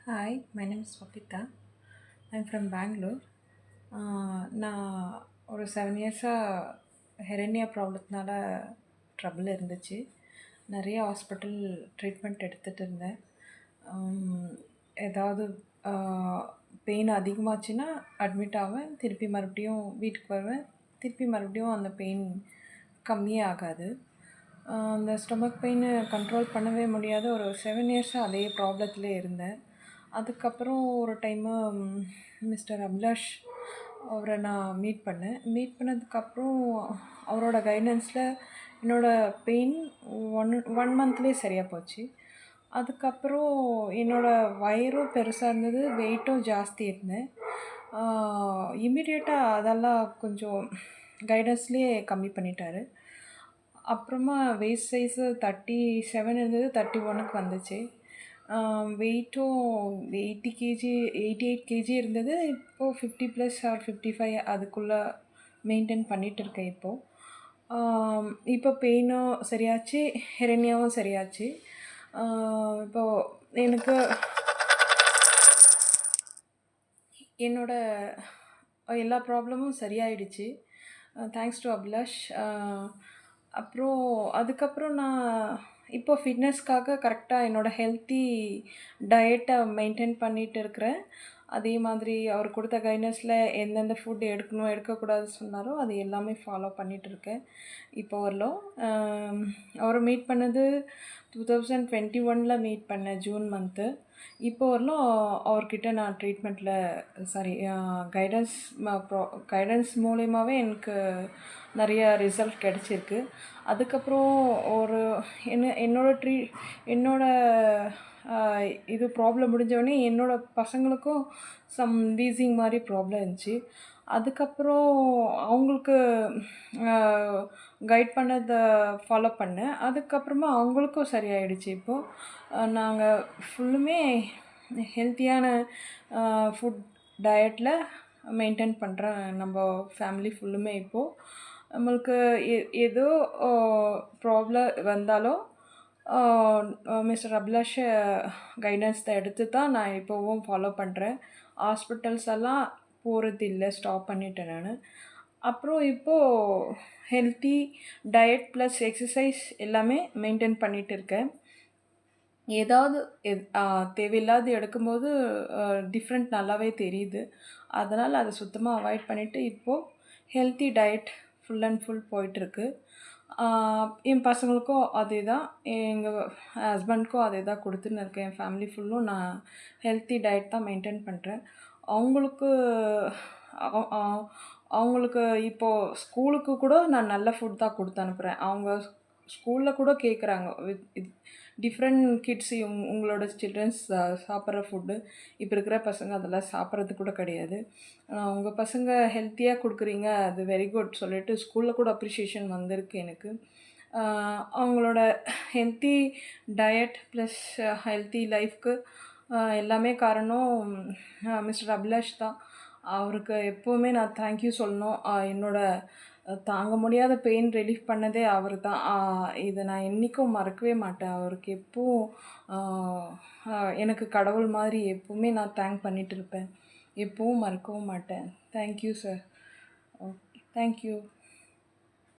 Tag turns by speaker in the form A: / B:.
A: Hi, my name is Swapita. I'm from Bangalore. நான் ஒரு 7 இயர்ஸாக ஹெரண்யா ப்ராப்ளத்தினால ட்ரபிள் இருந்துச்சு. நிறைய ஹாஸ்பிட்டல் ட்ரீட்மெண்ட் எடுத்துகிட்டு இருந்தேன். ஏதாவது பெயின் அதிகமாச்சுன்னா அட்மிட் ஆவேன். திருப்பி மறுபடியும் வீட்டுக்கு வருவேன். திருப்பி மறுபடியும் அந்த பெயின் கம்மியே ஆகாது. அந்த ஸ்டொமக் பெயின் கண்ட்ரோல் பண்ணவே முடியாத ஒரு 7 இயர்ஸாக அதே ப்ராப்ளத்திலே இருந்தேன். அதுக்கப்புறம் ஒரு டைமு மிஸ்டர் அபிலாஷ் அவரை நான் மீட் பண்ணேன். மீட் பண்ணதுக்கப்புறம் அவரோட கைடன்ஸில் என்னோடய பெயின் ஒன் மந்த்லேயே சரியாக போச்சு. அதுக்கப்புறம் என்னோடய வயிறும் பெருசாக இருந்தது, வெயிட்டும் ஜாஸ்தி இருந்தேன். இம்மிடியேட்டாக அதெல்லாம் கொஞ்சம் கைடன்ஸ்லேயே கம்மி பண்ணிட்டாரு. அப்புறமா வெயிட் சைஸு 37 இருந்தது, 31க்கு வந்துச்சு. வெயிட்டும் 80 கேஜி 88 கேஜி இருந்தது. இப்போது 50 ப்ளஸ் ஆர் 55 அதுக்குள்ளே மெயின்டைன் பண்ணிகிட்டு இருக்கேன் இப்போது. இப்போ பெயினும் சரியாச்சு, ஹெரண்யாவும் சரியாச்சு. இப்போது எனக்கு என்னோட எல்லா ப்ராப்ளமும் சரியாயிடுச்சு. Thanks to Abhilash. அப்புறம் அதுக்கப்புறம் நான் இப்போ ஃபிட்னஸ்க்காக கரெக்டாக என்னோடய ஹெல்த்தி டயட்டை மெயின்டைன் பண்ணிகிட்டு இருக்கிறேன். அதே மாதிரி அவர் கொடுத்த கைடன்ஸில் எந்தெந்த ஃபுட் எடுக்கணும் எடுக்கக்கூடாது சொன்னாரோ அது எல்லாமே ஃபாலோ பண்ணிகிட்ருக்கேன் இப்போ வரலும். அவரை மீட் பண்ணது 2021 மீட் பண்ணேன், ஜூன் மந்த்து. இப்போ வரலும் அவர்கிட்ட நான் ட்ரீட்மெண்ட்டில் கைடன்ஸ் மூலியமாகவே எனக்கு நிறைய ரிசல்ட் கிடச்சிருக்கு. அதுக்கப்புறம் ஒரு என்னோட இது ப்ராப்ளம் முடிஞ்சவொடனே என்னோடய பசங்களுக்கும் சம் வீசிங் மாதிரி ப்ராப்ளம் இருந்துச்சு. அதுக்கப்புறம் அவங்களுக்கு கைட் பண்ணதை ஃபாலோ பண்ணேன். அதுக்கப்புறமா அவங்களுக்கும் சரியாயிடுச்சு. இப்போது நாங்கள் ஃபுல்லுமே ஹெல்த்தியான ஃபுட் டயட்டில் மெயின்டைன் பண்ணுறேன் நம்ம ஃபேமிலி ஃபுல்லுமே. இப்போது நம்மளுக்கு ஏதோ ப்ராப்ளம் வந்தாலும் மிஸ்டர் அபிலாஷ் கைடன்ஸ் எடுத்து தான் நான் இப்போவும் ஃபாலோ பண்ணுறேன். ஹாஸ்பிட்டல்ஸ் எல்லாம் போகிறது இல்லை, ஸ்டாப் பண்ணிட்டேன் நான். அப்புறம் இப்போது ஹெல்த்தி டயட் ப்ளஸ் எக்ஸசைஸ் எல்லாமே மெயின்டைன் பண்ணிகிட்டு இருக்கேன். ஏதாவது தேவையில்லாது எடுக்கும்போது டிஃப்ரெண்ட் நல்லாவே தெரியுது. அதனால் அதை சுத்தமாக அவாய்ட் பண்ணிவிட்டு இப்போது healthy diet full and full போயிட்டுருக்கு. என் பசங்களுக்கும் அதே தான், எங்கள் ஹஸ்பண்ட்க்கும் அதே தான் கொடுத்துன்னு இருக்கேன். என் ஃபேமிலி ஃபுல்லும் நான் ஹெல்த்தி டயட் தான் மெயின்டைன் பண்ணுறேன். அவங்களுக்கு அவங்களுக்கு இப்போது ஸ்கூலுக்கு கூட நான் நல்ல ஃபுட் தான் கொடுத்து அனுப்புகிறேன். அவங்க ஸ்கூலில் கூட கேட்குறாங்க, டிஃப்ரெண்ட் கிட்ஸ் உங்களோட சில்ட்ரன்ஸ் சாப்பிட்ற ஃபுட்டு இப்போ இருக்கிற பசங்க அதெல்லாம் சாப்பிட்றது கூட கிடையாது. உங்கள் பசங்க ஹெல்த்தியாக கொடுக்குறீங்க, அது வெரி குட் சொல்லிட்டு ஸ்கூலில் கூட அப்ரிஷியேஷன் வந்திருக்கு எனக்கு. அவங்களோட ஹெல்த்தி டயட் ப்ளஸ் ஹெல்த்தி லைஃப்க்கு எல்லாமே காரணம் மிஸ்டர் அபிலாஷ் தான். அவருக்கு எப்போவுமே நான் தேங்க்யூ சொல்லணும். தாங்க முடியாத பெயின் ரிலீஃப் பண்ணதே அவர் தான். இதை நான் என்றைக்கும் மறக்கவே மாட்டேன். அவருக்கு எப்போவும் எனக்கு கடவுள் மாதிரி எப்போவுமே நான் தேங்க் பண்ணிகிட்டு இருப்பேன். எப்போவும் மறக்கவும் மாட்டேன். Thank you sir. Okay, thank you.